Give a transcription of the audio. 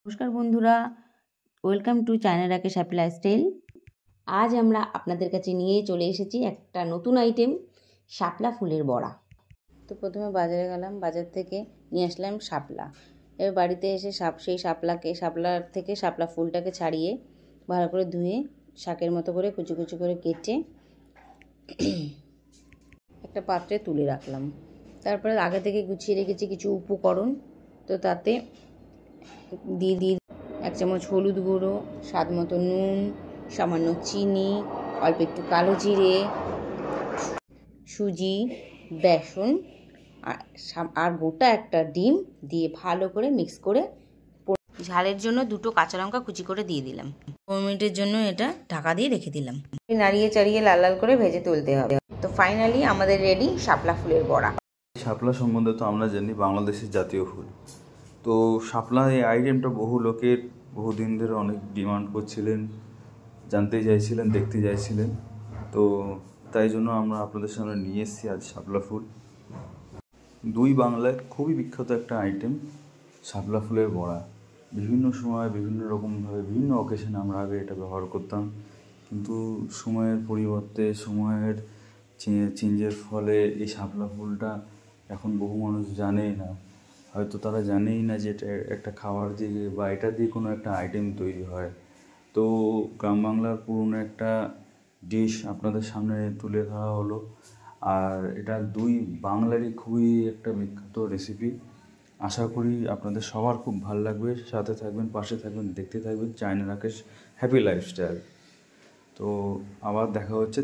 নমস্কার বন্ধুরা, welcome to China Rakesh happy lifestyle. আজ আমরা আপনাদের কাছে নিয়ে চলে এসেছি একটা নতুন আইটেম, শাপলা ফুলের বড়া। তো প্রথমে বাজারে গেলাম, বাজার থেকে নিয়ে আসলাম শাপলা। এবার বাড়িতে এসে সেই শাপলার থেকে শাপলা ফুলটাকে ছাড়িয়ে ভালো করে ধুয়ে শাকের মতো করে কুচি কুচি করে কেটে একটা পাত্রে তুলে রাখলাম। তারপরে আগে থেকে গুছিয়ে রেখেছি কিছু উপকরণ। তো তাতে দিয়ে 1 চামচ হলুদ গুঁড়ো, স্বাদ মতো নুন, সামান্য চিনি, অল্প একটু কালো জিরে, সুজি, বেসন আর গোটা একটা ডিম দিয়ে ভালো করে মিক্স করে ঝালের জন্য 2টো কাঁচা লঙ্কা কুচি করে দিয়ে দিলাম। 4 মিনিটের জন্য এটা ঢাকা দিয়ে রেখে দিলাম। নাড়িয়ে চাড়িয়ে লাল লাল করে ভেজে তুলতে হবে। তো ফাইনালি আমাদের রেডি শাপলা ফুলের বড়া। শাপলা সম্বন্ধে তো আমরা জানি বাংলাদেশের জাতীয় ফুল। তো শাপলা এই আইটেমটা বহু লোকের বহুদিন ধরে অনেক ডিমান্ড করছিলেন, জানতে চাইছিলেন, দেখতে চাইছিলেন। তো তাই জন্য আমরা আপনাদের সামনে নিয়ে এসেছি আজ শাপলা ফুল। দুই বাংলায় খুবই বিখ্যাত একটা আইটেম শাপলা ফুলের বড়া। বিভিন্ন সময় বিভিন্ন রকমভাবে বিভিন্ন অকেশনে আমরা আগে এটা ব্যবহার করতাম, কিন্তু সময়ের পরিবর্তে সময়ের চেঞ্জের ফলে এই শাপলা ফুলটা এখন বহু মানুষ জানেই না। হয়তো তারা জানেই না যে এটা একটা খাবার দিয়ে বা এটা দিয়ে কোনো একটা আইটেম তৈরি হয়। তো গ্রাম বাংলার পুরনো একটা ডিশ আপনাদের সামনে তুলে ধরা হলো। আর এটা দুই বাংলারই খুবই একটা বিখ্যাত রেসিপি। আশা করি আপনাদের সবার খুব ভালো লাগবে। সাথে থাকবেন, পাশে থাকবেন, দেখতে থাকবেন চায়না রাকেশ হ্যাপি লাইফস্টাইল। তো আবার দেখা হচ্ছে।